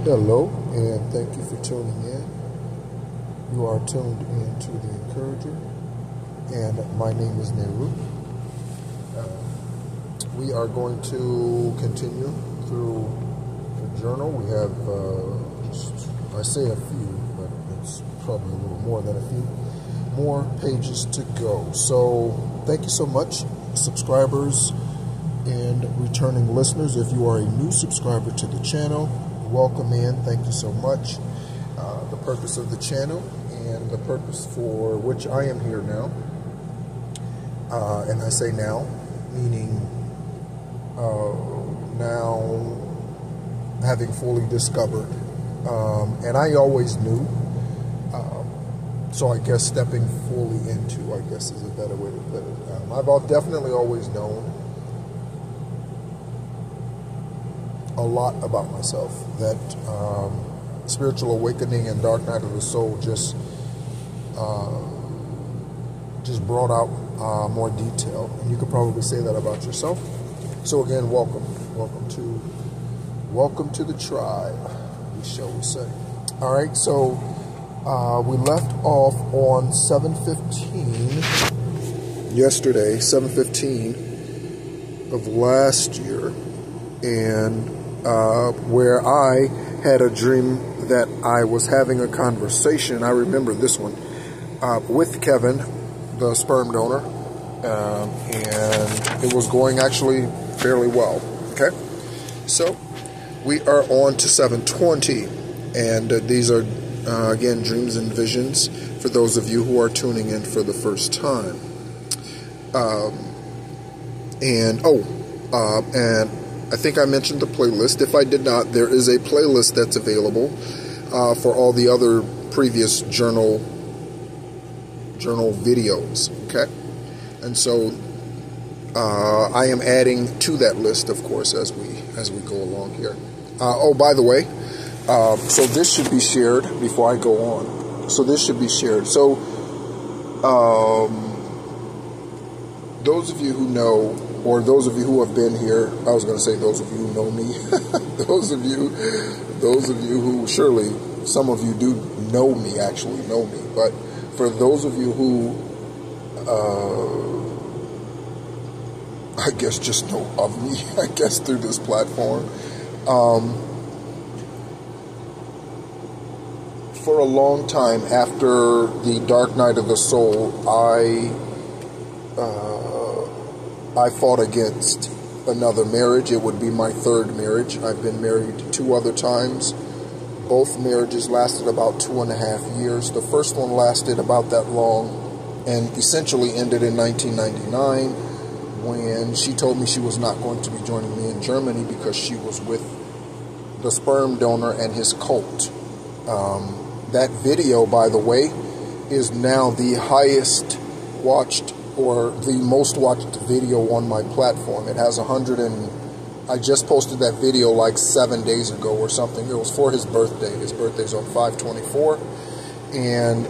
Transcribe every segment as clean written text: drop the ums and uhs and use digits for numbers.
Hello, and thank you for tuning in. You are tuned in to The Encourager, and my name is Nehru. We are going to continue through the journal. We have I say a few, but it's probably a little more than a few more pages to go. So thank you so much, subscribers and returning listeners. If you are a new subscriber to the channel, welcome in. Thank you so much. The purpose of the channel and the purpose for which I am here now, and I say now, meaning now having fully discovered, and I always knew, so I guess stepping fully into, I guess, is a better way to put it. I've definitely always known a lot about myself. That spiritual awakening and dark night of the soul just brought out more detail, and you could probably say that about yourself. So again, welcome to the tribe, shall we say. All right, so we left off on 7/15 yesterday, 7/15 of last year, and where I had a dream that I was having a conversation. I remember this one with Kevin, the sperm donor, and it was going actually fairly well. Okay, so we are on to 7:20, and these are again dreams and visions for those of you who are tuning in for the first time. And I think I mentioned the playlist. If I did not, there is a playlist that's available for all the other previous journal videos. Okay, and so I am adding to that list, of course, as we go along here. Oh, by the way, so this should be shared before I go on. So this should be shared. So those of you who know, or those of you who have been here, I was going to say those of you who know me, those of you who, surely some of you do know me, actually know me, but for those of you who I guess just know of me, I guess through this platform, for a long time after the dark night of the soul, I fought against another marriage. It would be my third marriage. I've been married 2 other times. Both marriages lasted about 2.5 years. The first one lasted about that long and essentially ended in 1999 when she told me she was not going to be joining me in Germany because she was with the sperm donor and his cult. That video, by the way, is now the highest watched or the most watched video on my platform. It has I just posted that video like 7 days ago or something. It was for his birthday. His birthday's on 5/24, and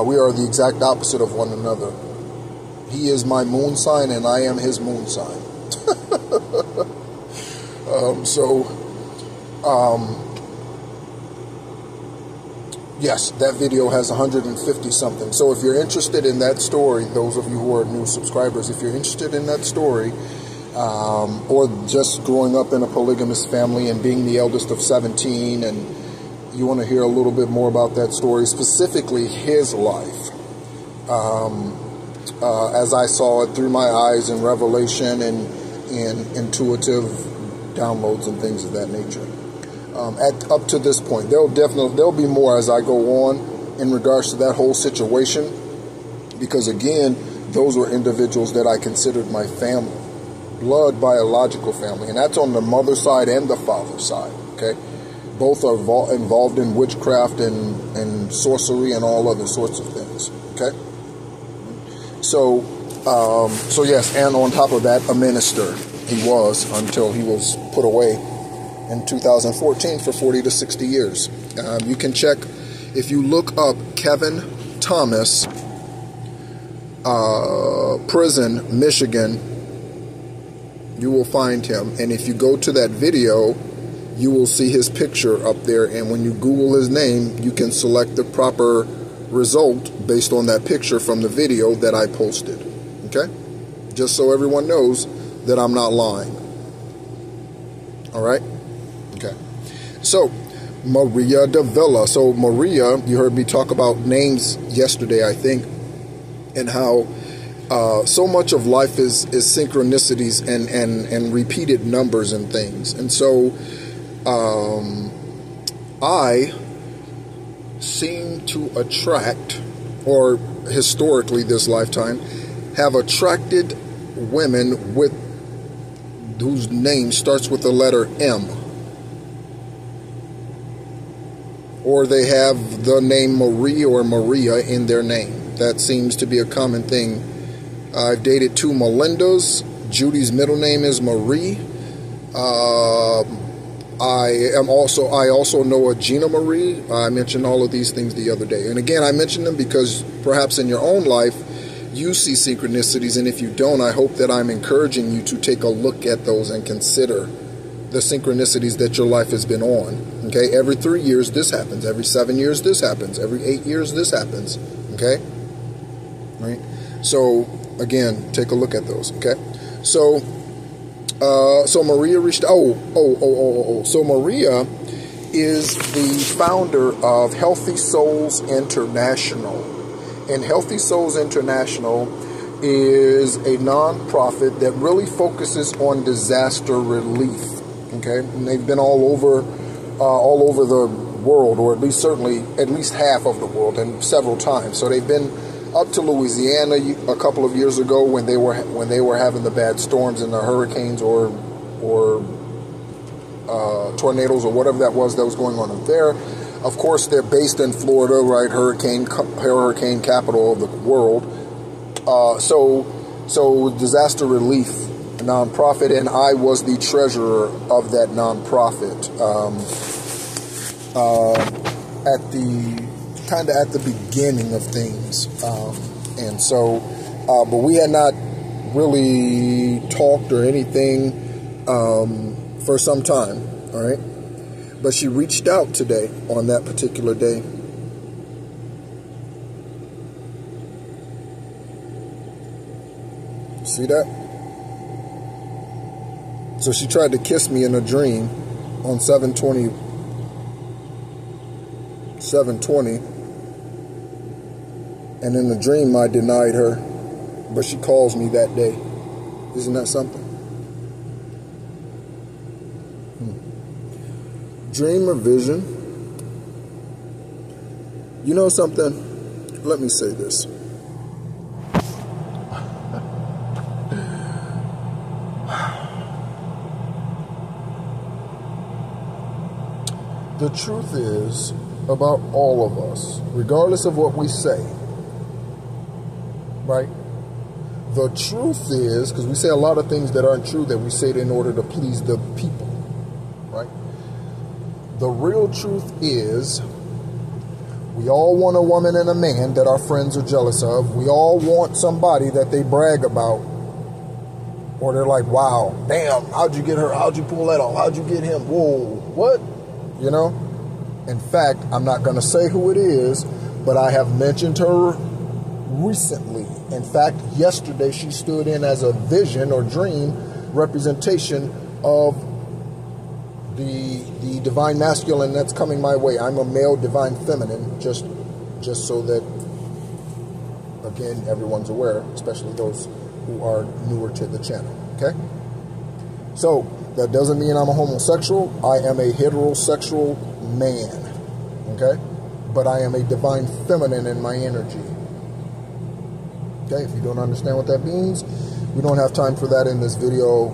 we are the exact opposite of one another. He is my moon sign, and I am his moon sign. Yes, that video has 150 something. So if you're interested in that story, those of you who are new subscribers, if you're interested in that story, or just growing up in a polygamous family and being the eldest of 17, and you want to hear a little bit more about that story, specifically his life, as I saw it through my eyes in revelation and intuitive downloads and things of that nature. Up to this point, there'll be more as I go on in regards to that whole situation, because again, those were individuals that I considered my family, blood biological family, and that's on the mother side and the father side. Okay, both are involved in witchcraft and sorcery and all other sorts of things. Okay, so yes, and on top of that, a minister he was until he was put away in 2014 for 40 to 60 years. You can check, if you look up Kevin Thomas, prison, Michigan, you will find him. And if you go to that video, you will see his picture up there, and when you Google his name, you can select the proper result based on that picture from the video that I posted. Okay? Just so everyone knows that I'm not lying. All right? Okay. So, Maria de Villa. So, Maria, you heard me talk about names yesterday, I think, and how so much of life is synchronicities and repeated numbers and things. And so, I seem to attract, or historically this lifetime, have attracted women with whose name starts with the letter M. Or they have the name Marie or Maria in their name. That seems to be a common thing. I've dated 2 Melindas. Judy's middle name is Marie. I also know a Gina Marie. I mentioned all of these things the other day. And again, I mention them because perhaps in your own life, you see synchronicities. And if you don't, I hope that I'm encouraging you to take a look at those and consider the synchronicities that your life has been on. Okay, every 3 years this happens. Every 7 years this happens. Every 8 years this happens. Okay, right? So again, take a look at those. Okay, so Maria reached. So Maria is the founder of Healthy Souls International, and Healthy Souls International is a nonprofit that really focuses on disaster relief. Okay, and they've been all over the world, or at least half of the world, and several times. So they've been up to Louisiana a couple of years ago when they were having the bad storms and the hurricanes or tornadoes or whatever that was going on up there. Of course, they're based in Florida, right? Hurricane capital of the world. So disaster relief nonprofit, and I was the treasurer of that nonprofit at the beginning of things, and so but we had not really talked or anything for some time. All right, but she reached out today on that particular day. See that? So she tried to kiss me in a dream on 7/20, and in the dream I denied her, but she calls me that day. Isn't that something? Dream or vision? You know something? Let me say this. The truth is, about all of us, regardless of what we say, right? The truth is, because we say a lot of things that aren't true, that we say it in order to please the people, right? The real truth is, we all want a woman and a man that our friends are jealous of. We all want somebody that they brag about, or they're like, wow, damn, how'd you get her? How'd you pull that off? How'd you get him? Whoa, what? You know, in fact, I'm not going to say who it is, but I have mentioned her recently. In fact, yesterday she stood in as a vision or dream representation of the divine masculine that's coming my way. I'm a male divine feminine, just so that, again, everyone's aware, especially those who are newer to the channel. Okay? So, that doesn't mean I'm a homosexual. I am a heterosexual man, okay? But I am a divine feminine in my energy. Okay, if you don't understand what that means, we don't have time for that in this video.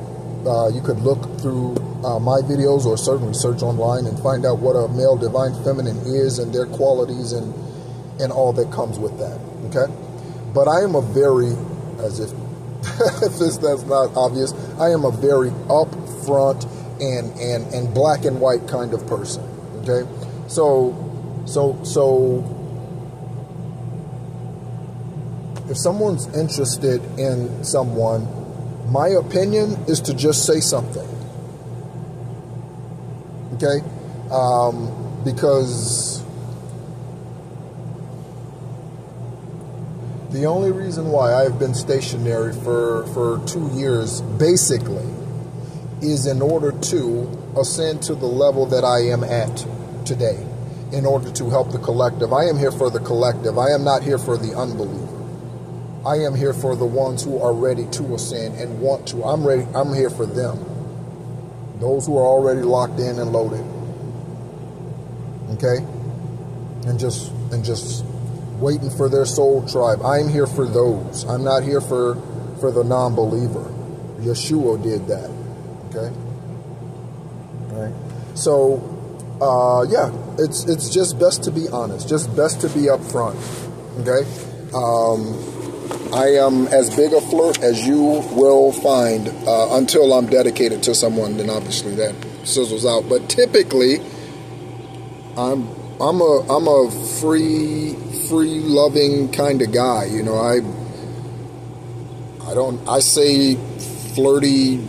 You could look through my videos, or certainly search online and find out what a male divine feminine is and their qualities and all that comes with that, okay? But I am a very, as if that's not obvious, I am a very upfront and black and white kind of person. Okay, so if someone's interested in someone, my opinion is to just say something. Okay? Because the only reason why I've been stationary for 2 years, basically, is in order to ascend to the level that I am at today, in order to help the collective. I am here for the collective. I am not here for the unbeliever. I am here for the ones who are ready to ascend and want to. I'm ready. I'm here for them. Those who are already locked in and loaded. Okay? And just waiting for their soul tribe. I'm here for those. I'm not here for the non-believer. Yeshua did that. Okay? All right. So, yeah, it's just best to be honest. Just best to be upfront. Okay? I am as big a flirt as you will find until I'm dedicated to someone. Then obviously that sizzles out. But typically, I'm a free loving kind of guy. You know, I say flirty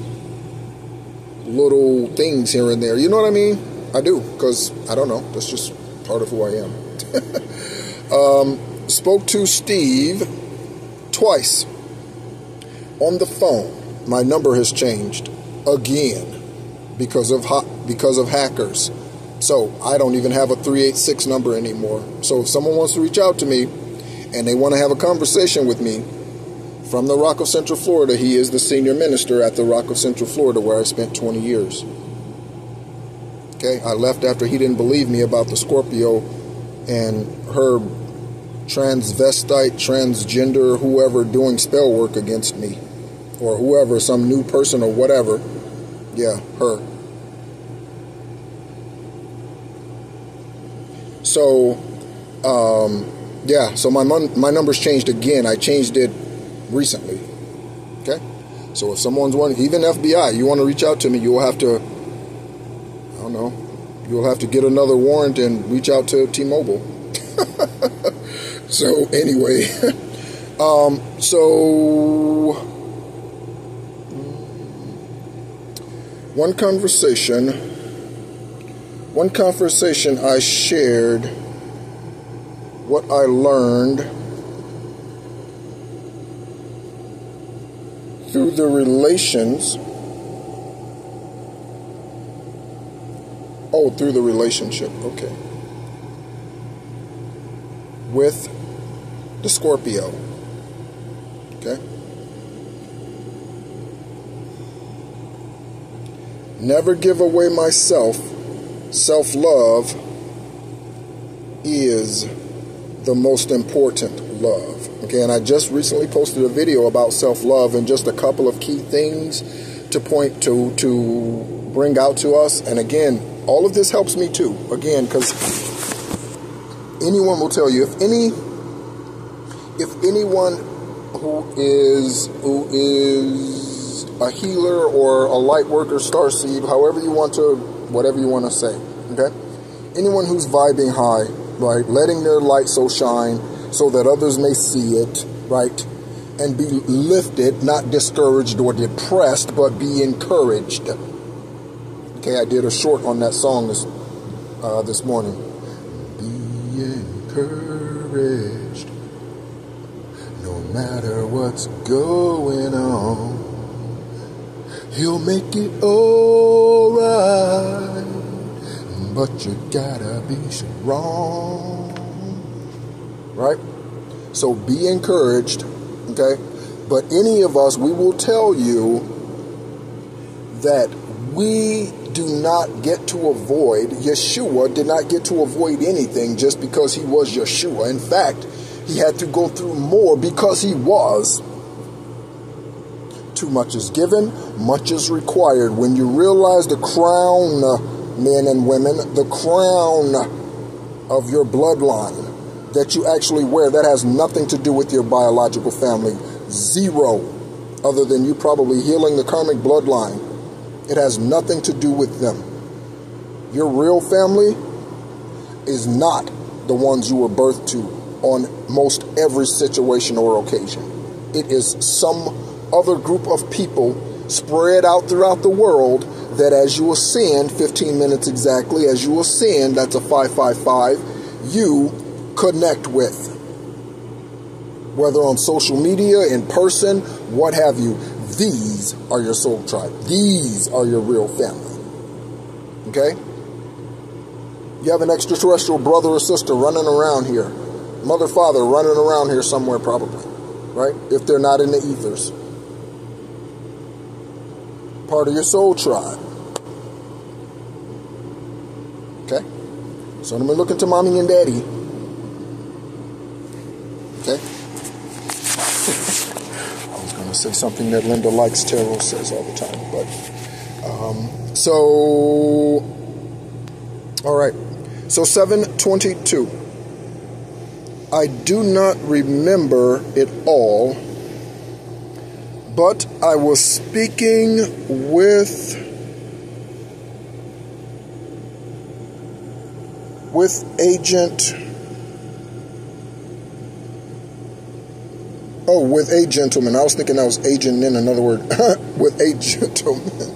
little things here and there. You know what I mean? I do, because I don't know. That's just part of who I am. Spoke to Steve twice on the phone. My number has changed again because of hackers. So I don't even have a 386 number anymore. So if someone wants to reach out to me and they want to have a conversation with me from the Rock of Central Florida, he is the senior minister at the Rock of Central Florida, where I spent 20 years. Okay, I left after he didn't believe me about the Scorpio and her transvestite, transgender, whoever doing spell work against me, or whoever, some new person or whatever. Yeah, her. So, yeah, so my number's changed again. I changed it recently. Okay? So if someone's wanting, even FBI, you want to reach out to me, you will have to, I don't know, you'll have to get another warrant and reach out to T-Mobile. So anyway, so one conversation I shared what I learned through the through the relationship, okay, with the Scorpio, okay? Never give away myself. Self-love is the most important love, okay? And I just recently posted a video about self-love and just a couple of key things to point to bring out to us. And again, all of this helps me too, again, because anyone will tell you, if anyone who is a healer or a light worker, starseed, whatever you want to say, okay? Anyone who's vibing high, right, letting their light so shine so that others may see it, right, and be lifted, not discouraged or depressed, but be encouraged. Okay, I did a short on that song this morning. Be encouraged, no matter what's going on. He'll make it alright, but you gotta be strong, right? So be encouraged, okay? But any of us, we will tell you that we do not get to avoid, Yeshua did not get to avoid anything just because he was Yeshua. In fact, he had to go through more because he was. Too much is given, much is required. When you realize the crown, men and women, the crown of your bloodline that you actually wear, that has nothing to do with your biological family. Zero. Other than you probably healing the karmic bloodline. It has nothing to do with them. Your real family is not the ones you were birthed to on most every situation or occasion. It is some other group of people spread out throughout the world that as you ascend, 15 minutes exactly, as you ascend, that's a 555, you connect with. Whether on social media, in person, what have you. These are your soul tribe. These are your real family. Okay? You have an extraterrestrial brother or sister running around here. Mother, father running around here somewhere probably. Right? If they're not in the ethers. Part of your soul tribe. Okay? So I'm going to look into mommy and daddy. Okay? I was going to say something that Linda Likes Tarot says all the time. But, all right. So 722. I do not remember it all, but I was speaking with agent. Oh, with a gentleman. I was thinking that was agent in another word. With a gentleman.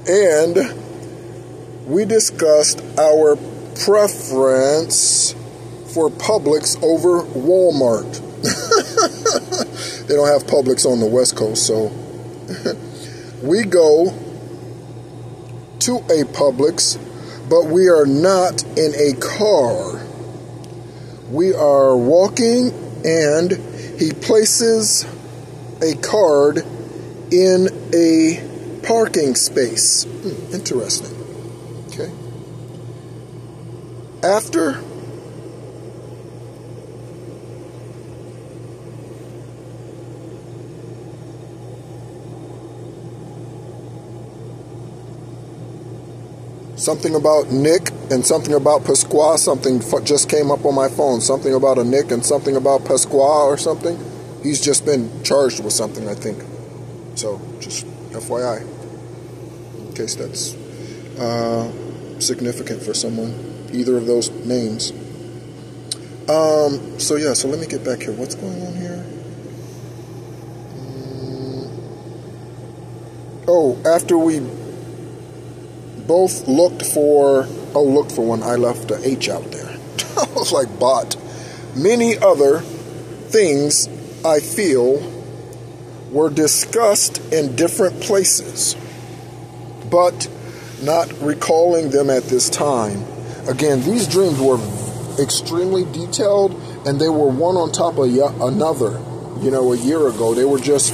And we discussed our preference for Publix over Walmart. They don't have Publix on the West Coast, so we go to a Publix, but we are not in a car. We are walking, and he places a card in a parking space. Interesting. Okay. After something about Nick and something about Pasqua, something just came up on my phone. Something about a Nick and something about Pasqua or something. He's just been charged with something, I think. So, just FYI. In case that's significant for someone. Either of those names. So yeah, so let me get back here. What's going on here? Oh, after we both looked for one. I left the H out there. I was like, bought many other things I feel were discussed in different places, but not recalling them at this time. Again, these dreams were extremely detailed, and they were one on top of another. A year ago, they were just,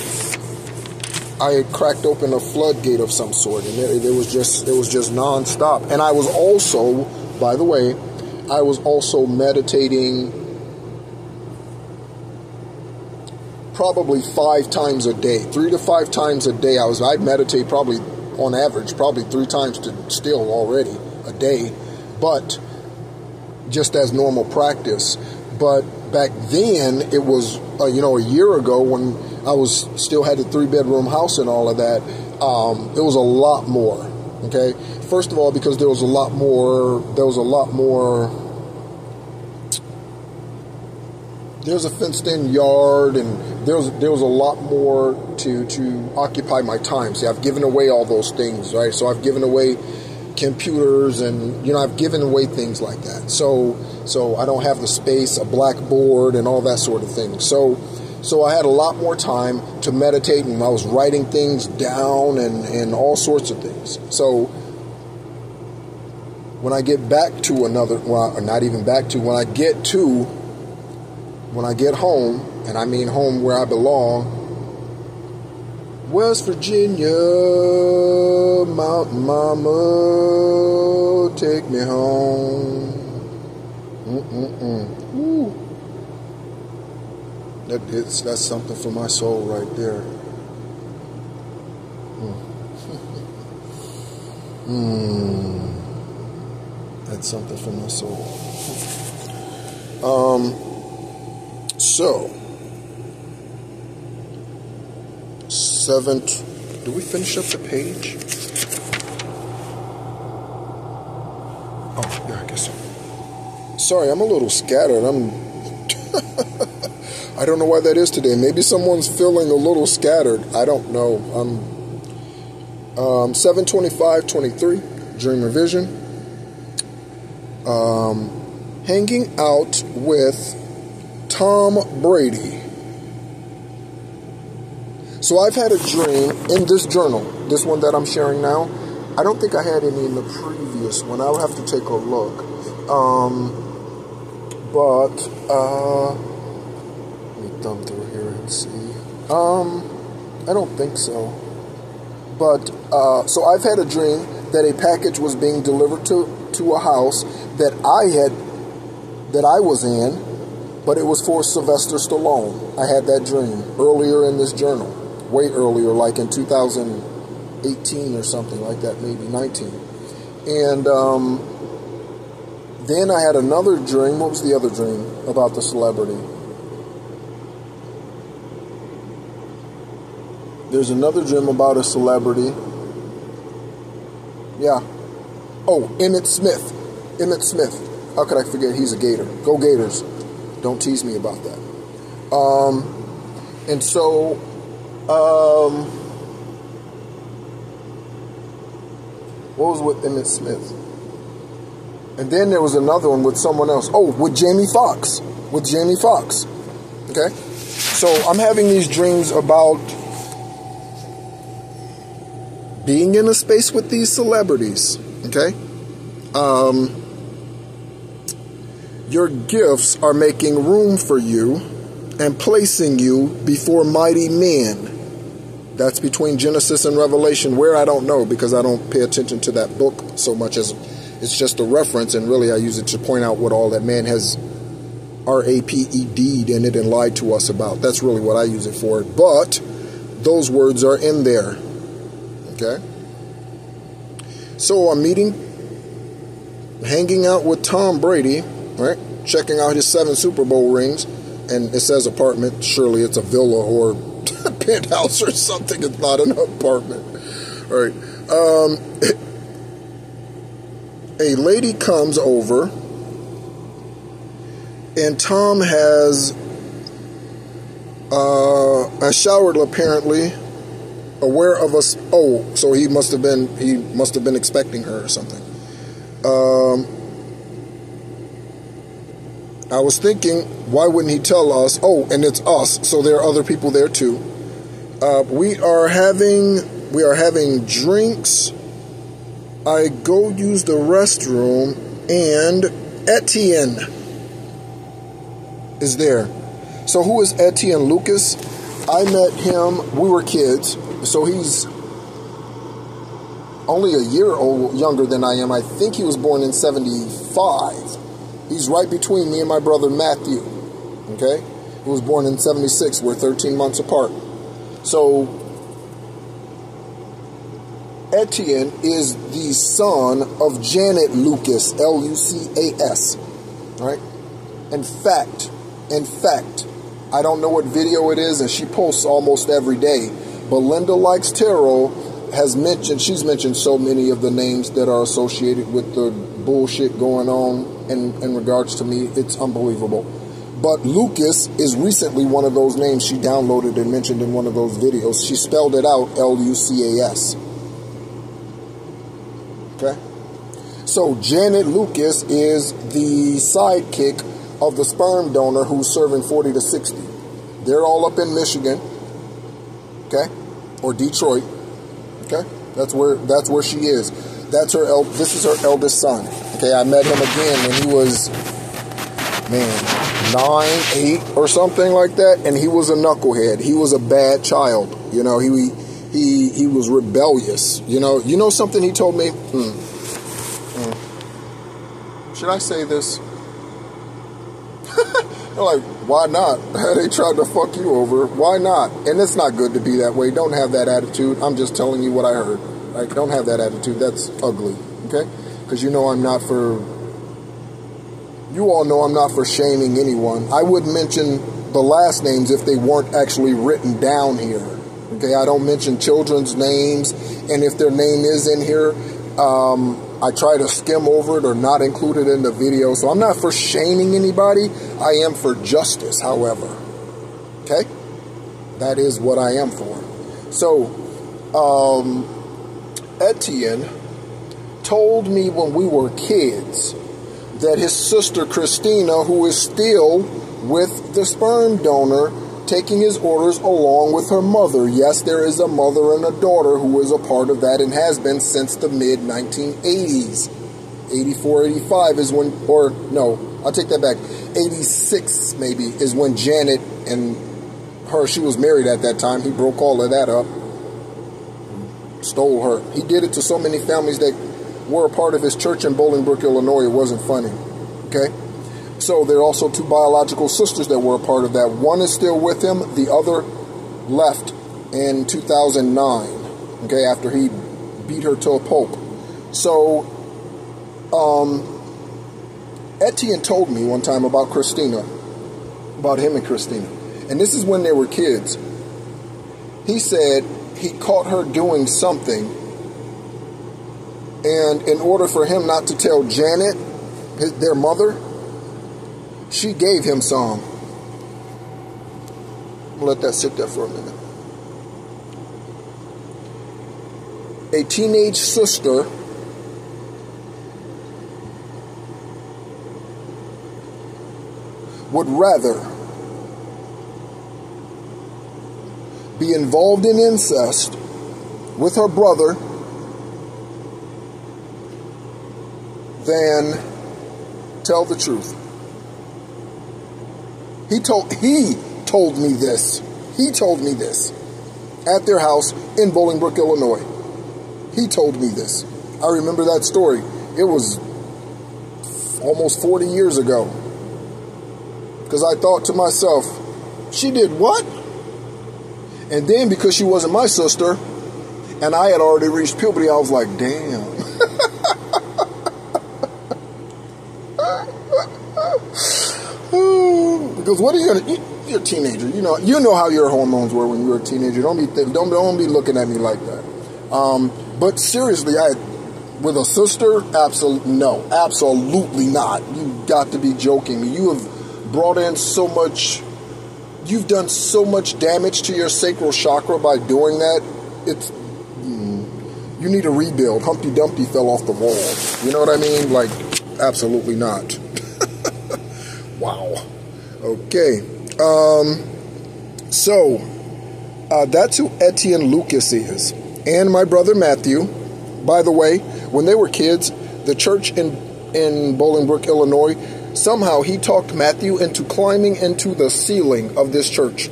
I had cracked open a floodgate of some sort, and it was just nonstop. And I was also, by the way, meditating probably 5 times a day, 3 to 5 times a day. I'd meditate probably on average, probably 3 times still already a day, but just as normal practice. But back then, it was, a year ago when I still had a 3-bedroom house and all of that, it was a lot more, okay? First of all, because there was a lot more, there's a fenced-in yard, and there was a lot more to occupy my time. See, I've given away all those things, right? So I've given away computers, and I've given away things like that. So I don't have the space, a blackboard, and all that sort of thing. So I had a lot more time to meditate, and I was writing things down and all sorts of things. So when I get back to when I get home, and I mean home where I belong, West Virginia, Mountain Mama, take me home. Ooh. That's something for my soul right there. That's something for my soul. So 7. Do we finish up the page? Oh, yeah, I guess so. Sorry, I'm a little scattered. I don't know why that is today. Maybe someone's feeling a little scattered. I don't know. 7/25/23, Dreamer Vision. Hanging out with Tom Brady. So I've had a dream in this journal, this one that I'm sharing now. I don't think I had any in the previous one. I'll have to take a look. Let me thumb through here and see. I don't think so. But, so I've had a dream that a package was being delivered to a house that I was in, but it was for Sylvester Stallone. I had that dream earlier in this journal, way earlier, like in 2018 or something like that, maybe 19. And then I had another dream. What was the other dream about the celebrity? There's another dream about a celebrity. Yeah. Oh, Emmett Smith. Emmett Smith. How could I forget? He's a Gator. Go Gators. Don't tease me about that. And so, what was with Emmett Smith? And then there was another one with someone else. Oh, with Jamie Foxx. With Jamie Foxx. Okay? So I'm having these dreams about being in a space with these celebrities. Okay? Your gifts are making room for you and placing you before mighty men. That's between Genesis and Revelation. Where, I don't know, because I don't pay attention to that book so much as it's just a reference, and really I use it to point out what all that man has RAPED'd in it and lied to us about. That's really what I use it for. But those words are in there. Okay? So I'm hanging out with Tom Brady, right? Checking out his 7 Super Bowl rings, and it says apartment. Surely it's a villa or a penthouse or something. It's not an apartment. All right. A lady comes over, and Tom has showered, apparently, aware of us. Oh, so he must have been expecting her or something. I was thinking, why wouldn't he tell us? Oh, and it's us, so there are other people there too. We are having drinks. I go use the restroom, and Etienne is there. So who is Etienne Lucas? I met him, we were kids, so he's only a year younger than I am. I think he was born in 75. He's right between me and my brother Matthew, okay? He was born in 76. We're 13 months apart. So Etienne is the son of Janet Lucas, Lucas, right? In fact, I don't know what video it is, and she posts almost every day, but Linda Likes Tarot she's mentioned so many of the names that are associated with the bullshit going on in regards to me. It's unbelievable. But Lucas is recently one of those names she downloaded and mentioned in one of those videos. She spelled it out, Lucas. Okay? So Janet Lucas is the sidekick of the sperm donor who's serving 40 to 60. They're all up in Michigan. Okay? Or Detroit. Okay? That's where she is. This is her eldest son. Okay, I met him again when he was 9, 8 or something like that, and he was a knucklehead. He was a bad child. You know, he was rebellious. You know something he told me? Should I say this? They're like, why not? They tried to fuck you over. Why not? And it's not good to be that way. Don't have that attitude. I'm just telling you what I heard. Like, don't have that attitude. That's ugly. Okay? Because you all know I'm not for shaming anyone. I wouldn't mention the last names if they weren't actually written down here. Okay? I don't mention children's names. And if their name is in here, I try to skim over it or not include it in the video. So I'm not for shaming anybody. I am for justice, however. Okay? That is what I am for. So, Etienne told me when we were kids that his sister Christina, who is still with the sperm donor, taking his orders along with her mother. Yes, there is a mother and a daughter who is a part of that and has been since the mid-1980s. 84, 85 is when, or no, I'll take that back. 86 maybe is when Janet and her, she was married at that time. He broke all of that up. Stole her. He did it to so many families that were a part of his church in Bolingbrook, Illinois. It wasn't funny. Okay? So there are also two biological sisters that were a part of that. One is still with him. The other left in 2009. Okay, after he beat her to a pulp. So, Etienne told me one time about Christina. About him and Christina. And this is when they were kids. He said he caught her doing something. And in order for him not to tell Janet, their mother, she gave him some. I'll let that sit there for a minute. A teenage sister would rather be involved in incest with her brother than tell the truth. He told me this. He told me this at their house in Bolingbrook, Illinois. He told me this. I remember that story. It was almost 40 years ago. Because I thought to myself, she did what? And then because she wasn't my sister, and I had already reached puberty, I was like, damn. Because what are you gonna? You're a teenager. You know how your hormones were when you were a teenager. Don't be looking at me like that. But seriously, with a sister, absolutely not. You got to be joking me. You have brought in so much. You've done so much damage to your sacral chakra by doing that. You need a rebuild. Humpty Dumpty fell off the wall. You know what I mean? Like, absolutely not. Wow. Okay. So that's who Etienne Lucas is. And my brother Matthew. By the way, when they were kids, the church in Bolingbrook, Illinois, somehow he talked Matthew into climbing into the ceiling of this church.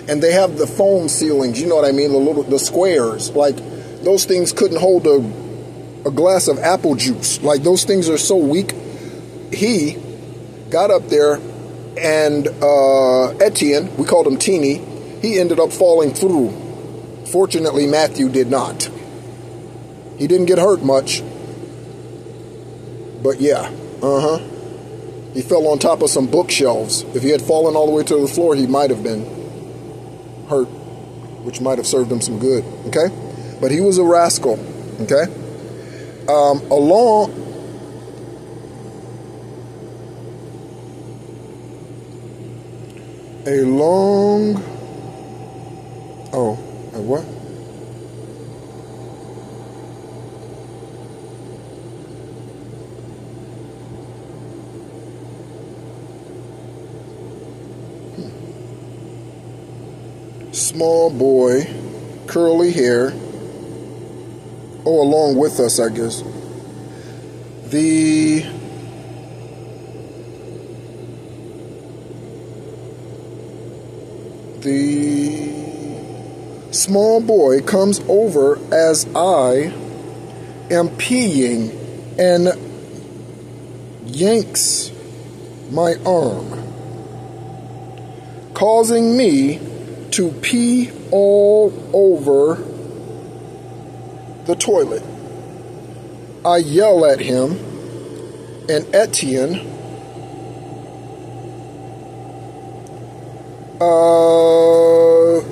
And they have the foam ceilings, you know what I mean, the squares. Like, those things couldn't hold a glass of apple juice. Like, those things are so weak. He got up there, and Etienne, we called him Teeny, he ended up falling through. Fortunately, Matthew did not. He didn't get hurt much. But yeah, he fell on top of some bookshelves. If he had fallen all the way to the floor, he might have been hurt, which might have served him some good, okay? But he was a rascal, okay? What? Small boy, curly hair. Oh, along with us, I guess. The small boy comes over as I am peeing and yanks my arm, causing me to pee all over the toilet. I yell at him, and Etienne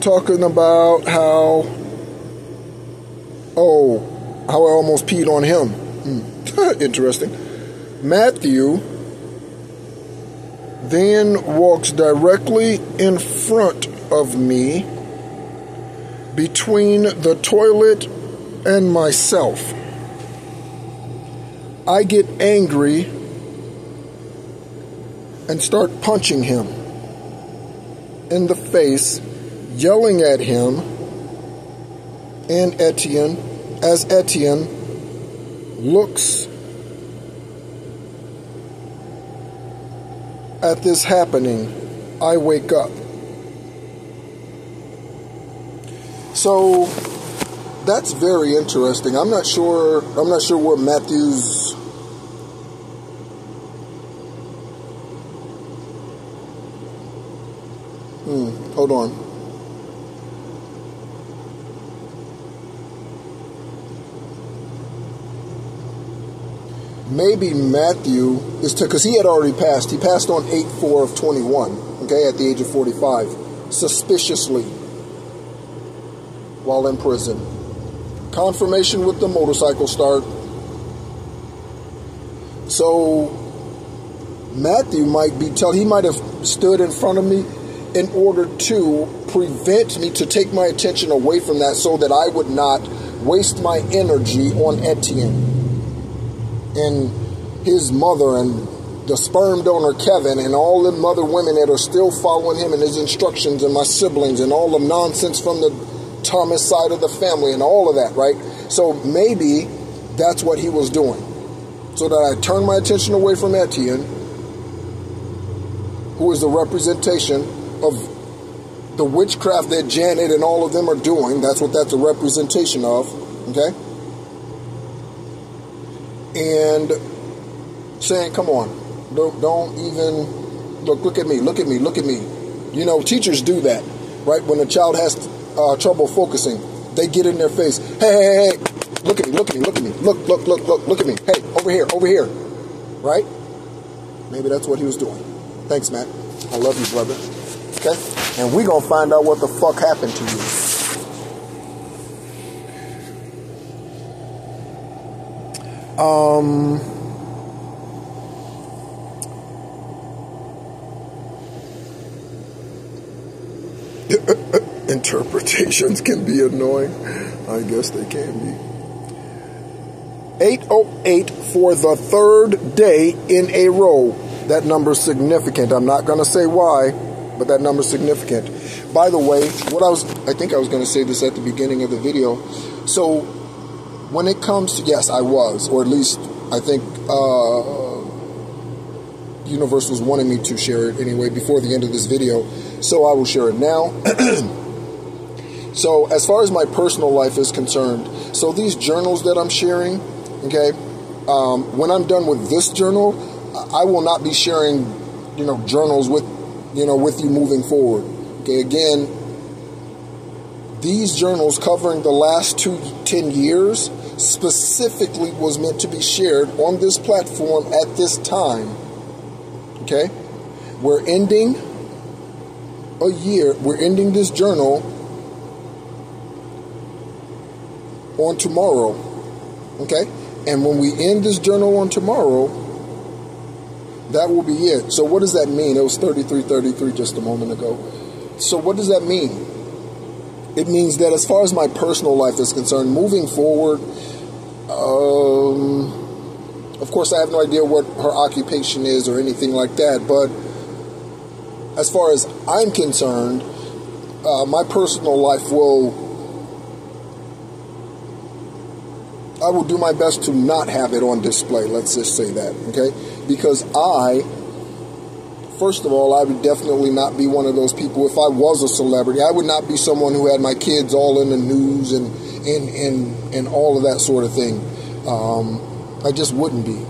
talking about how I almost peed on him. Interesting. Matthew then walks directly in front of me between the toilet and myself. I get angry and start punching him in the face, yelling at him and Etienne, as Etienne looks at this happening. I wake up. So that's very interesting. I'm not sure what Matthew's hold on. Maybe Matthew is because he had already passed. He passed on 8/4 of 21, okay, at the age of 45, suspiciously, while in prison. Confirmation with the motorcycle start. So Matthew might have stood in front of me in order to prevent me to take my attention away from that, so that I would not waste my energy on Etienne and his mother and the sperm donor Kevin and all the other women that are still following him and his instructions, and my siblings and all the nonsense from the Thomas side of the family and all of that, right? So maybe that's what he was doing, so that I turn my attention away from Etienne, who is the representation of the witchcraft that Janet and all of them are doing. That's what that's a representation of, okay? And saying, come on, don't even, look at me. You know, teachers do that, right? When a child has trouble focusing, they get in their face. Hey, look at me. Look at me. Hey, over here, right? Maybe that's what he was doing. Thanks, Matt. I love you, brother. Okay? And we're going to find out what the fuck happened to you. Interpretations can be annoying. I guess they can be. 808 for the third day in a row. That number's significant. I'm not going to say why, but that number's significant. By the way, I think I was going to say this at the beginning of the video. So, when it comes to, yes, I was, or at least I think Universe was wanting me to share it anyway before the end of this video, so I will share it now. So, as far as my personal life is concerned, so these journals that I'm sharing, okay, when I'm done with this journal, I will not be sharing, journals with you moving forward. Okay, again, these journals covering the last 10 years specifically was meant to be shared on this platform at this time. Okay, we're ending a year. We're ending this journal on tomorrow. Okay, and when we end this journal on tomorrow, that will be it. So what does that mean? It was 33:33 just a moment ago. So what does that mean? It means that as far as my personal life is concerned, moving forward, of course I have no idea what her occupation is or anything like that, but as far as I'm concerned, my personal life I will do my best to not have it on display, let's just say that, okay? Because first of all, I would definitely not be one of those people. If I was a celebrity, I would not be someone who had my kids all in the news and all of that sort of thing. I just wouldn't be,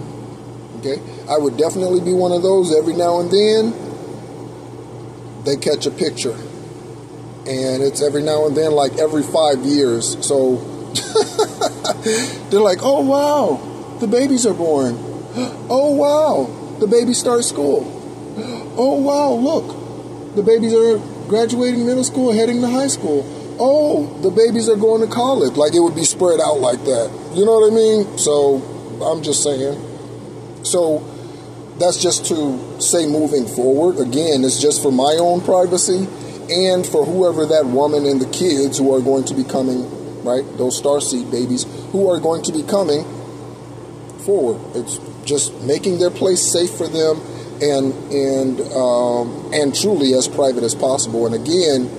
okay? I would definitely be one of those. Every now and then, they catch a picture. And it's every now and then, like every 5 years. So, they're like, oh, wow, the babies are born. Oh, wow, the babies start school. Oh, wow, look, the babies are graduating middle school, heading to high school. Oh, the babies are going to college. Like, it would be spread out like that. You know what I mean? So, I'm just saying. So, that's just to say moving forward. Again, it's just for my own privacy and for whoever that woman and the kids who are going to be coming right? Those starseed babies who are going to be coming forward. It's just making their place safe for them and truly as private as possible. And again,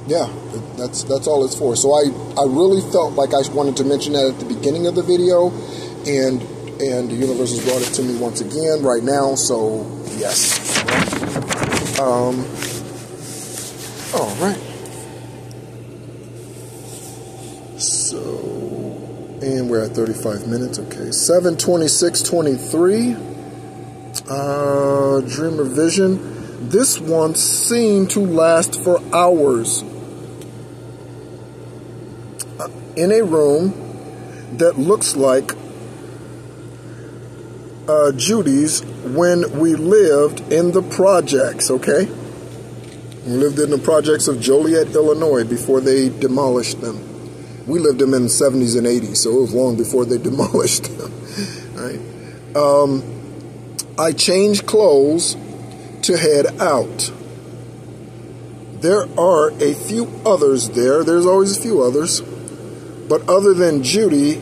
yeah, that's all it's for. So I really felt like I wanted to mention that at the beginning of the video, and the universe has brought it to me once again right now. So yes. All right. So, and we're at 35 minutes. Okay, 7:26:23. Dreamer vision. This one seemed to last for hours. In a room that looks like Judy's when we lived in the projects, okay? We lived in the projects of Joliet, Illinois before they demolished them. We lived them in the 70s and 80s, so it was long before they demolished them, right? I changed clothes to head out. There are a few others there. There's always a few others. But other than Judy,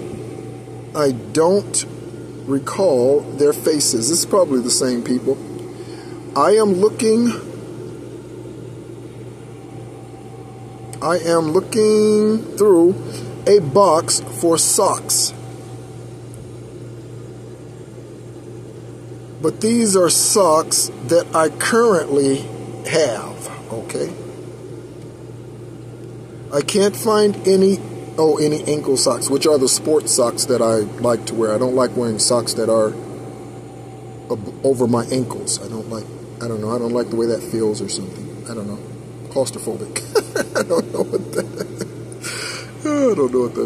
I don't recall their faces. This is probably the same people. I am looking through a box for socks. But these are socks that I currently have, okay? I can't find any ankle socks, which are the sports socks that I like to wear. I don't like wearing socks that are over my ankles. I don't like the way that feels or something. I don't know. Claustrophobic. I don't know what that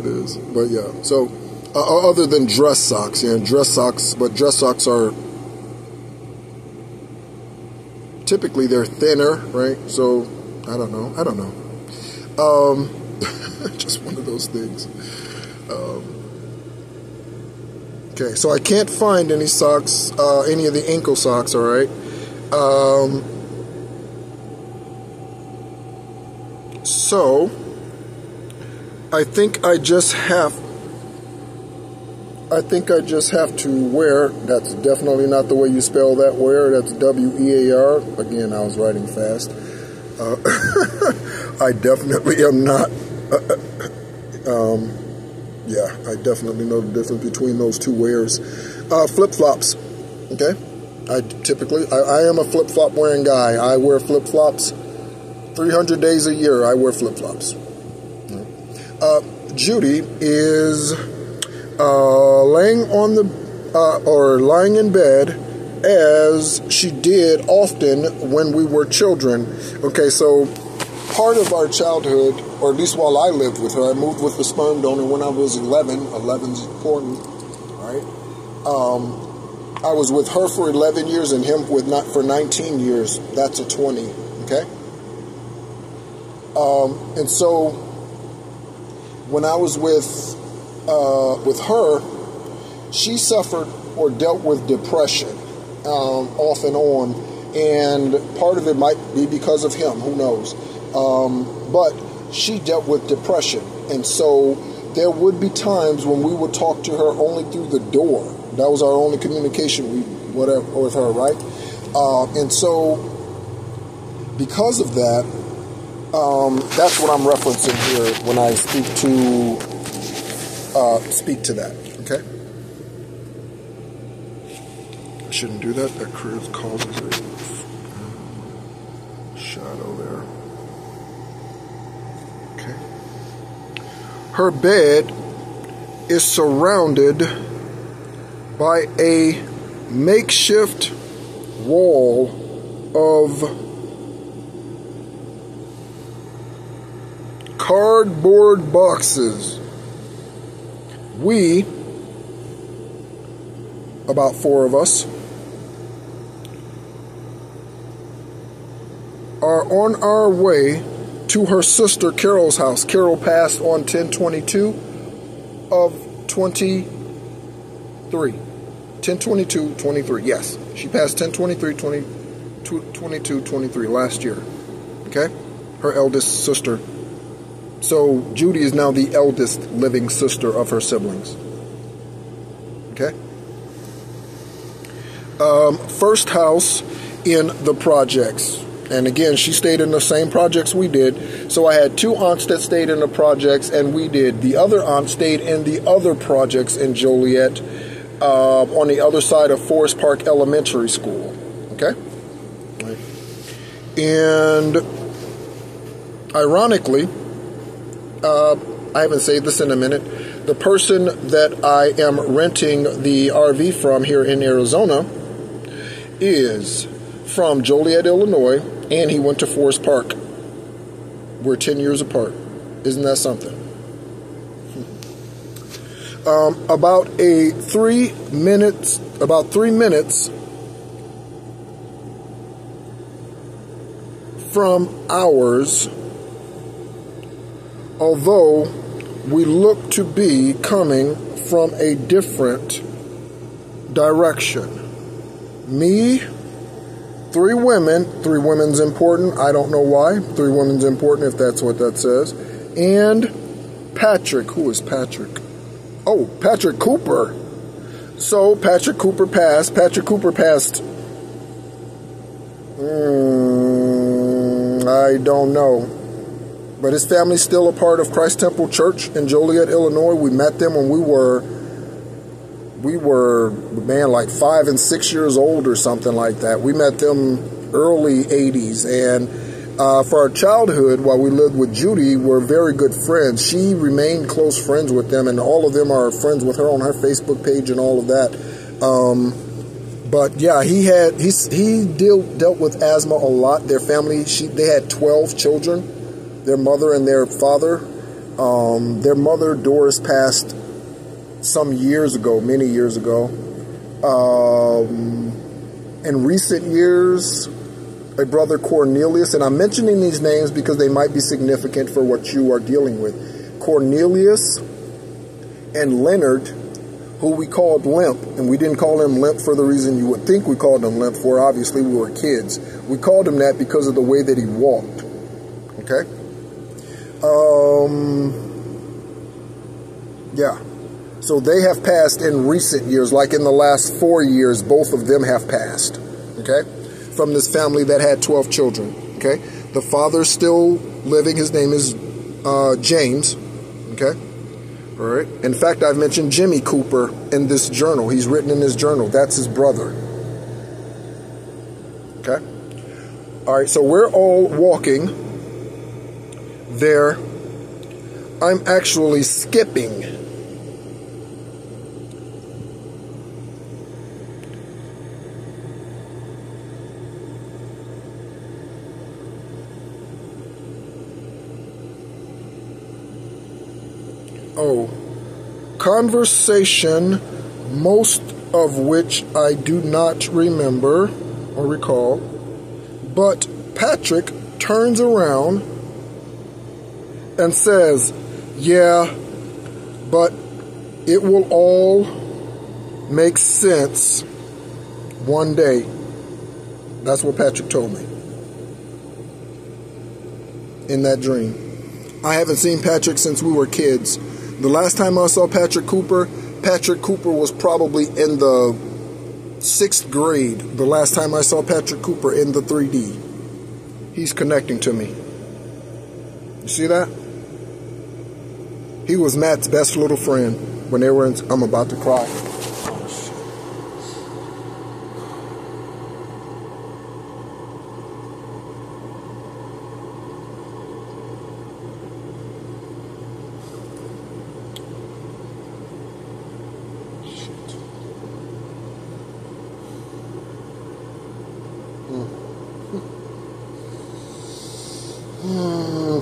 is. But yeah, so other than dress socks, dress socks are typically they're thinner, right? So I don't know. Just one of those things. Okay, so I can't find any socks, any of the ankle socks, all right? So I think I just have to wear, that's definitely not the way you spell that, wear, that's W-E-A-R. Again, I was writing fast. I definitely am not, yeah, I definitely know the difference between those two wears. Flip-flops, okay? I am a flip-flop wearing guy. I wear flip-flops 300 days a year. I wear flip-flops. Judy is lying in bed as she did often when we were children. Okay, so part of our childhood, or at least while I lived with her, I moved with the sperm donor when I was 11. 11's important, right? I was with her for 11 years and him for 19 years. That's a 20, okay? And so when I was with her, she suffered or dealt with depression off and on, and part of it might be because of him, who knows. But she dealt with depression, and so there would be times when we would talk to her only through the door. That was our only communication with her, right? And so because of that, that's what I'm referencing here when I speak to that, okay? I shouldn't do that. That causes a shadow there. Okay. Her bed is surrounded by a makeshift wall of cardboard boxes. We, about 4 of us, are on our way to her sister Carol's house. Carol passed on 10/22 of 23. 10/22/23. Yes, she passed 10/23/22/23 last year. Okay. her eldest sister. So Judy is now the eldest living sister of her siblings. Okay? First house in the projects. And again, she stayed in the same projects we did. So I had two aunts that stayed in the projects, and we did. The other aunt stayed in the other projects in Joliet, on the other side of Forest Park Elementary School. Okay? And ironically, I haven't said this in a minute, the person that I am renting the RV from here in Arizona is from Joliet, Illinois, and he went to Forest Park. We're 10 years apart. Isn't that something? About 3 minutes from ours, although we look to be coming from a different direction. Me, 3 women. 3 women's important. I don't know why. 3 women's important, if that's what that says. And Patrick. Who is Patrick? Oh, Patrick Cooper. So Patrick Cooper passed. Patrick Cooper passed. I don't know. But his family's still a part of Christ Temple Church in Joliet, Illinois. We met them when we were, man, like 5 and 6 years old or something like that. We met them early 80s. And for our childhood, while we lived with Judy, we're very good friends. She remained close friends with them, and all of them are friends with her on her Facebook page and all of that. But yeah, he dealt with asthma a lot. Their family, they had 12 children. Their mother and their father. Their mother, Doris, passed some years ago, many years ago. In recent years, a brother, Cornelius, and I'm mentioning these names because they might be significant for what you are dealing with. Cornelius and Leonard, who we called Limp, and we didn't call him Limp for the reason you would think we called him Limp for. Obviously, we were kids. We called him that because of the way that he walked. Okay? Yeah. So they have passed in recent years, like in the last 4 years, both of them have passed. Okay? From this family that had 12 children. Okay? The father's still living. His name is James. Okay? All right. In fact, I've mentioned Jimmy Cooper in this journal. He's written in his journal. That's his brother. Okay? All right. So we're all walking there. I'm actually skipping. Oh, conversation, most of which I do not remember or recall, but Patrick turns around and says, yeah, but it will all make sense one day. That's what Patrick told me in that dream. I haven't seen Patrick since we were kids. The last time I saw Patrick Cooper was probably in the 6th grade. The last time I saw Patrick Cooper in the 3D. He's connecting to me. You see that? He was Matt's best little friend when they were in... I'm about to cry.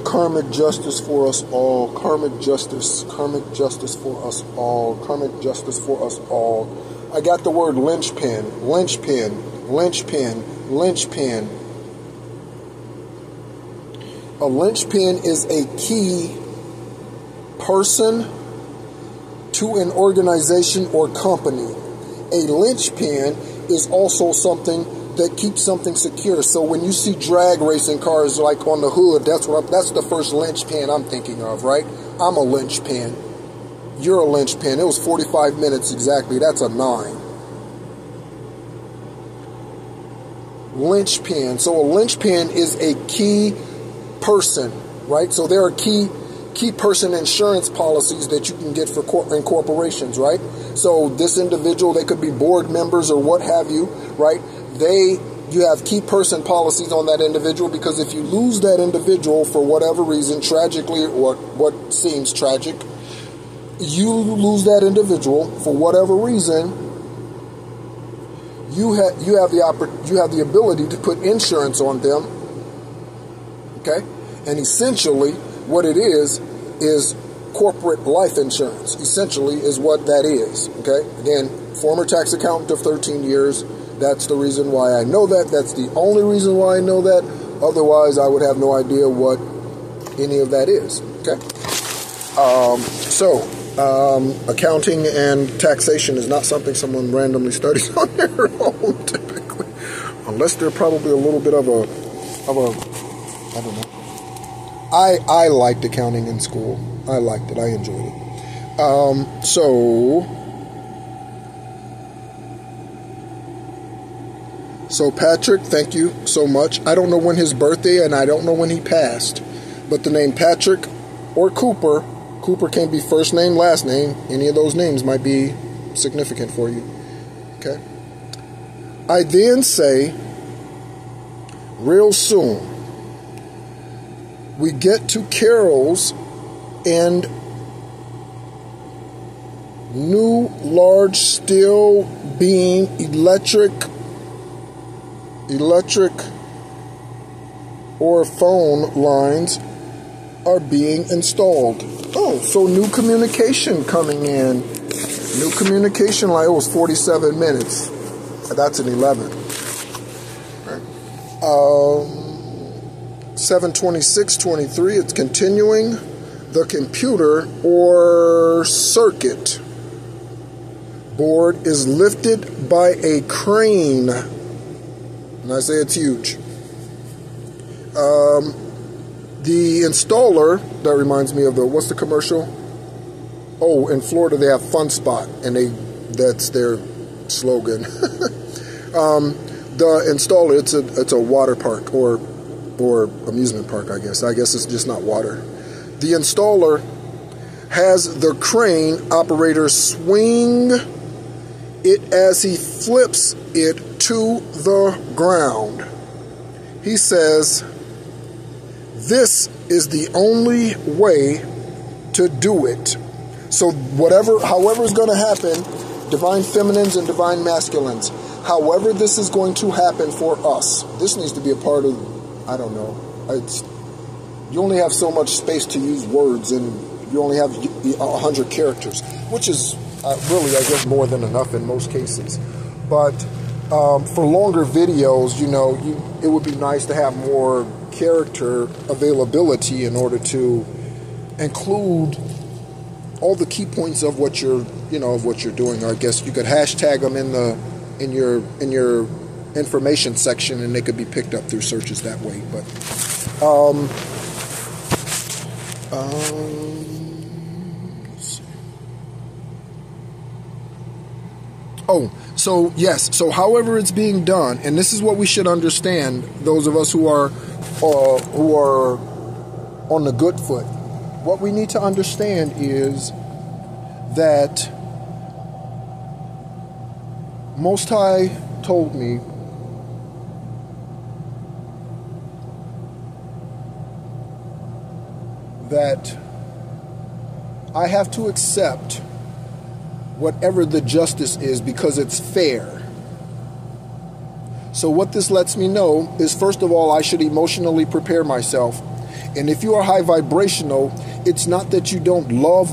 Karmic justice for us all. Karmic justice. Karmic justice for us all. Karmic justice for us all. I got the word linchpin. Linchpin. Linchpin. Linchpin. A linchpin is a key person to an organization or company. A linchpin is also something that keeps something secure. So when you see drag racing cars like on the hood, that's the first linchpin I'm thinking of, right? I'm a linchpin. You're a linchpin. It was 45 minutes exactly. That's a 9. Linchpin. So a linchpin is a key person, right? So there are key person insurance policies that you can get for corporations, right? So this individual, they could be board members or what have you, right? You have key person policies on that individual, because if you lose that individual for whatever reason, tragically, or what seems tragic, you lose that individual for whatever reason, you have the ability to put insurance on them, okay? And essentially, what it is corporate life insurance. Essentially, is what that is, okay? Again, former tax accountant of 13 years. That's the reason why I know that. That's the only reason why I know that. Otherwise, I would have no idea what any of that is, okay? Accounting and taxation is not something someone randomly studies on their own, typically. Unless they're probably a little bit of a I don't know. I liked accounting in school. I liked it. I enjoyed it. So Patrick, thank you so much. I don't know when his birthday, and I don't know when he passed, but the name Patrick or Cooper can be first name, last name. Any of those names might be significant for you. Okay. I then say, real soon, we get to Carol's and new large steel beam electric or phone lines are being installed. Oh, so new communication coming in. New communication line. It was 47 minutes. That's an 11. Right. 7:26:23. It's continuing. The computer or circuit board is lifted by a crane. And I say it's huge. The installer, that reminds me of what's the commercial? Oh, in Florida they have Fun Spot, and that's their slogan. The installer, it's a water park or amusement park, I guess. I guess it's just not water. The installer has the crane operator swing it as he flips it to the ground. He says, this is the only way to do it. So however is going to happen, divine feminines and divine masculines, however this is going to happen for us, this needs to be a part of, I don't know, you only have so much space to use words, and you only have 100 characters, which is really, I guess, more than enough in most cases. But for longer videos, it would be nice to have more character availability in order to include all the key points of what you're doing. Or I guess you could hashtag them in your information section, and they could be picked up through searches that way. But let's see. Oh, so yes. So however it's being done, and this is what we should understand, those of us who are on the good foot. What we need to understand is that Most High told me that I have to accept whatever the justice is because it's fair. So what this lets me know is, first of all, I should emotionally prepare myself. And if you are high vibrational, it's not that you don't love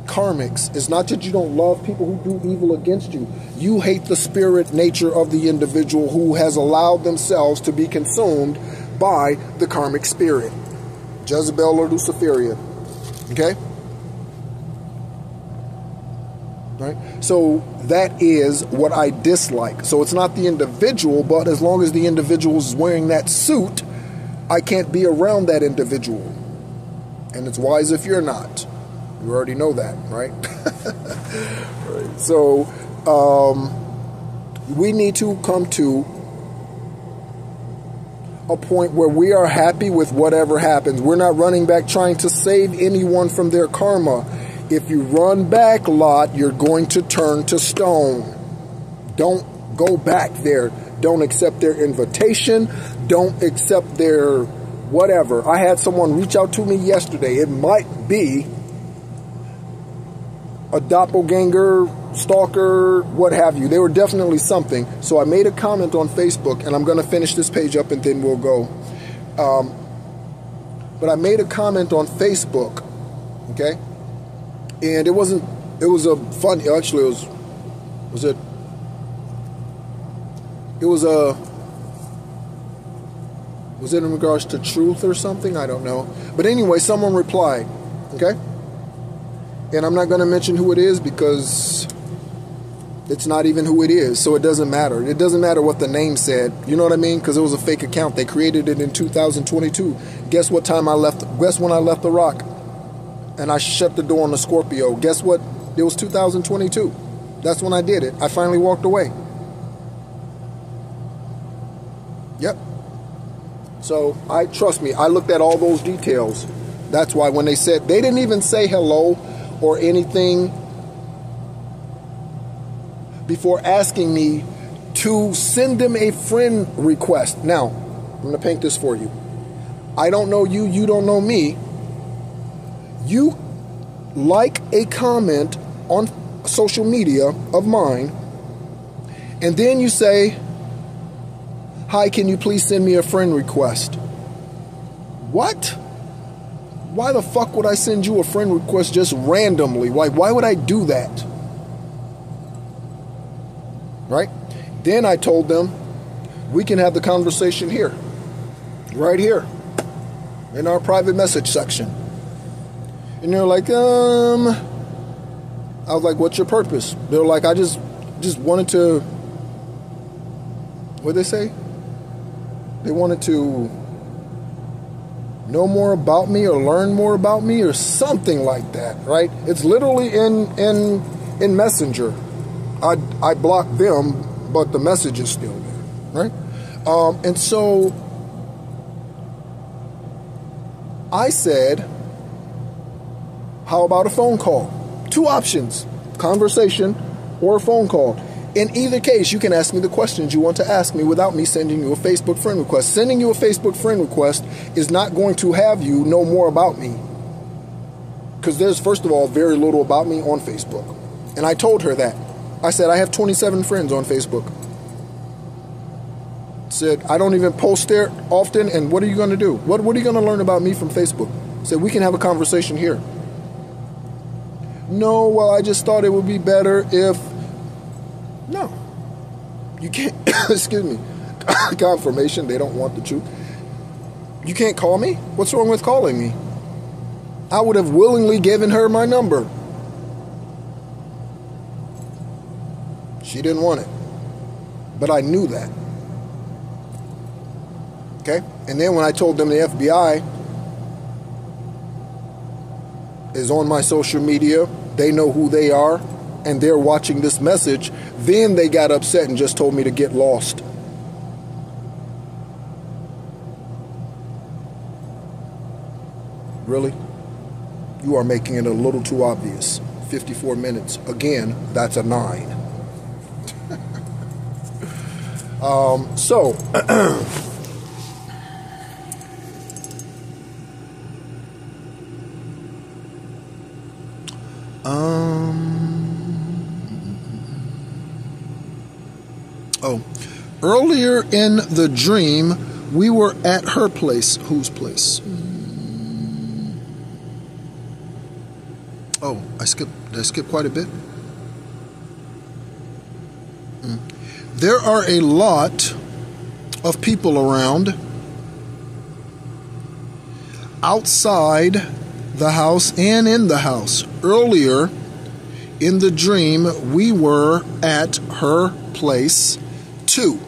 karmics. It's not that you don't love people who do evil against you. You hate the spirit nature of the individual who has allowed themselves to be consumed by the karmic spirit. Jezebel or Luciferian. Okay? Right? So that is what I dislike. So it's not the individual, but as long as the individual is wearing that suit, I can't be around that individual. And it's wise if you're not. You already know that, right? Right. So we need to come to a point where we are happy with whatever happens. We're not running back trying to save anyone from their karma. If you run back, Lot, you're going to turn to stone. Don't go back there. Don't accept their invitation. Don't accept their whatever. I had someone reach out to me yesterday. It might be a doppelganger, stalker, what have you. They were definitely something. So I made a comment on Facebook, and I'm going to finish this page up and then we'll go. But I made a comment on Facebook, okay? And it was a fun, actually it was it in regards to truth or something? I don't know. But anyway, someone replied, okay? And I'm not going to mention who it is because it's not even who it is, so it doesn't matter. It doesn't matter what the name said, you know what I mean? Because it was a fake account. They created it in 2022. Guess what time I left? Guess when I left the rock? And I shut the door on the Scorpio. Guess what? It was 2022. That's when I did it. I finally walked away. Yep. So, trust me, I looked at all those details. That's why when they said, they didn't even say hello or anything before asking me to send them a friend request. Now, I'm going to paint this for you. I don't know you, you don't know me. You like a comment on social media of mine, and then you say, hi, can you please send me a friend request? What? Why the fuck would I send you a friend request just randomly? Like, why would I do that? Right? Then I told them, we can have the conversation here. Right here. In our private message section. And they're like, I was like, what's your purpose? They're like, I just wanted to, what'd they say? They wanted to know more about me or learn more about me or something like that, right? It's literally in Messenger. I blocked them, but the message is still there, right? And so I said, how about a phone call? Two options, conversation or a phone call. In either case, you can ask me the questions you want to ask me without me sending you a Facebook friend request. Sending you a Facebook friend request is not going to have you know more about me. Because there's, first of all, very little about me on Facebook. And I told her that. I said, I have 27 friends on Facebook. Said, I don't even post there often, and what are you going to do? What are you going to learn about me from Facebook? Said, we can have a conversation here. No, well, I just thought it would be better if... No. You can't... Excuse me. Confirmation, they don't want the truth. You can't call me? What's wrong with calling me? I would have willingly given her my number. She didn't want it. But I knew that. Okay? And then when I told them the FBI is on my social media, they know who they are, and they're watching this message, then they got upset and just told me to get lost. Really? You are making it a little too obvious. 54 minutes. Again, that's a 9. Earlier in the dream, we were at her place. Whose place? Oh, did I skip quite a bit? There are a lot of people around outside the house and in the house. Earlier, in the dream we were at her place too,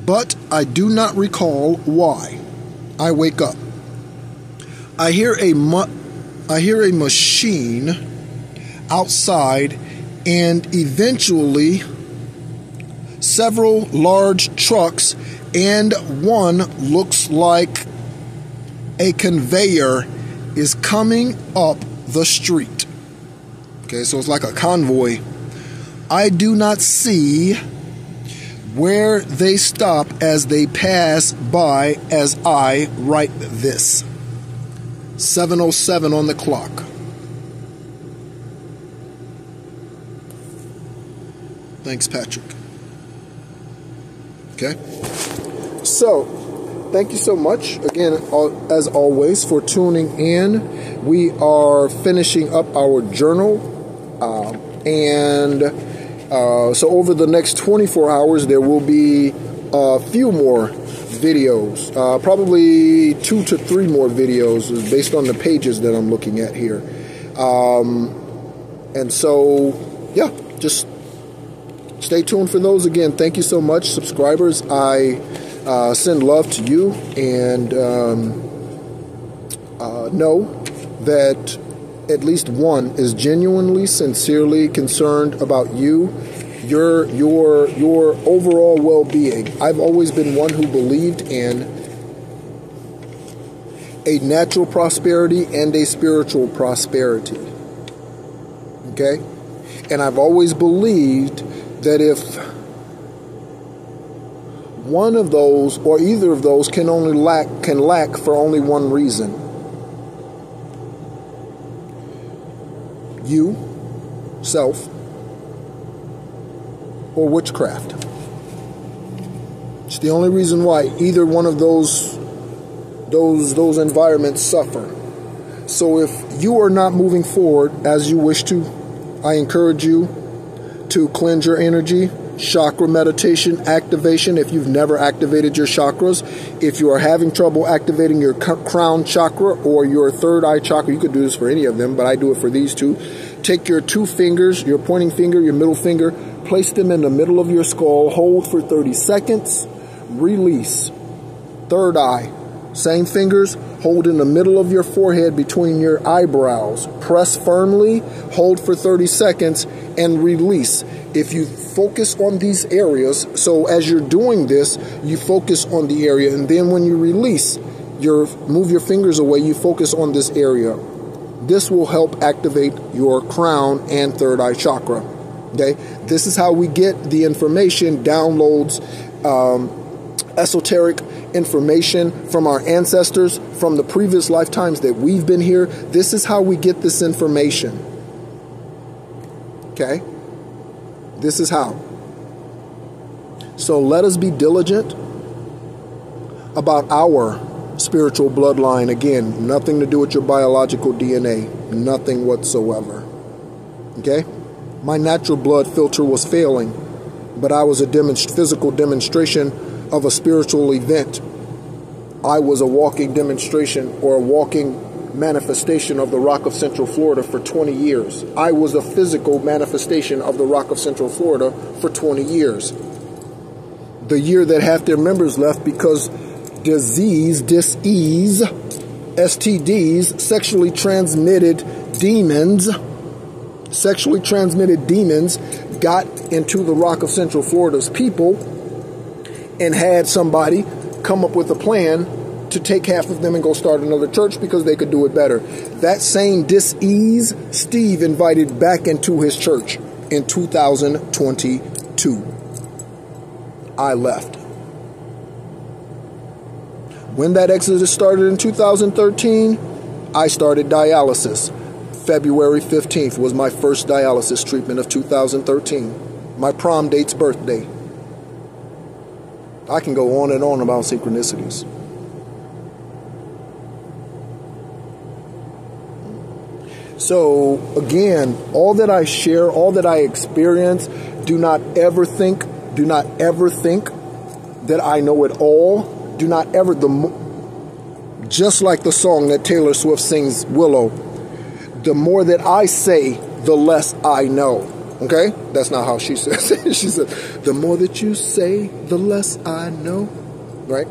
but I do not recall why. I wake up. I hear a machine outside, and eventually several large trucks, and one looks like a conveyor is coming up the street. Okay, so it's like a convoy. I do not see where they stop as they pass by as I write this. 7:07 on the clock. Thanks, Patrick. Okay. So, thank you so much again, as always, for tuning in. We are finishing up our journal, so over the next 24 hours, there will be a few more videos, probably 2 to 3 more videos based on the pages that I'm looking at here. And so, yeah, just stay tuned for those. Again, thank you so much, subscribers. I send love to you, and know that at least one is genuinely, sincerely concerned about you, your overall well-being. I've always been one who believed in a natural prosperity and a spiritual prosperity. Okay? And I've always believed that if one of those or either of those can lack for only one reason. You, self, or witchcraft. It's the only reason why either one of those environments suffer. So if you are not moving forward as you wish to, I encourage you to cleanse your energy, chakra meditation, activation if you've never activated your chakras. If you are having trouble activating your crown chakra or your third eye chakra, you could do this for any of them, but I do it for these two. Take your 2 fingers, your pointing finger, your middle finger, place them in the middle of your skull, hold for 30 seconds, release. Third eye, same fingers, hold in the middle of your forehead between your eyebrows. Press firmly, hold for 30 seconds, and release. If you focus on these areas, so as you're doing this, you focus on the area, and then when you release, move your fingers away, you focus on this area. This will help activate your crown and third eye chakra. Okay, this is how we get the information, downloads, esoteric information from our ancestors, from the previous lifetimes that we've been here. This is how we get this information. Okay? This is how. So let us be diligent about our spiritual bloodline. Again, nothing to do with your biological DNA. Nothing whatsoever. Okay? My natural blood filter was failing, but I was a physical demonstration of a spiritual event. I was a walking demonstration or a walking manifestation of the Rock of Central Florida for 20 years. I was a physical manifestation of the Rock of Central Florida for 20 years. The year that half their members left because disease, STDs, sexually transmitted demons got into the Rock of Central Florida's people and had somebody come up with a plan to take half of them and go start another church because they could do it better. That same dis-ease, Steve invited back into his church in 2022. I left. When that exodus started in 2013, I started dialysis. February 15th was my first dialysis treatment of 2013. My prom date's birthday. I can go on and on about synchronicities. So, again, all that I share, all that I experience, do not ever think that I know it all. Do not ever, just like the song that Taylor Swift sings, Willow, the more that I say, the less I know. Okay? That's not how she says it. She said, the more that you say, the less I know. Right?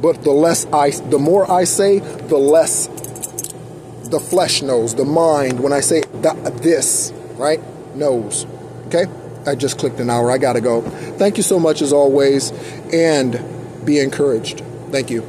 But the more I say, the less the flesh knows, the mind, when I say this, right, knows. Okay? I just clicked an hour. I got to go. Thank you so much as always, and be encouraged. Thank you.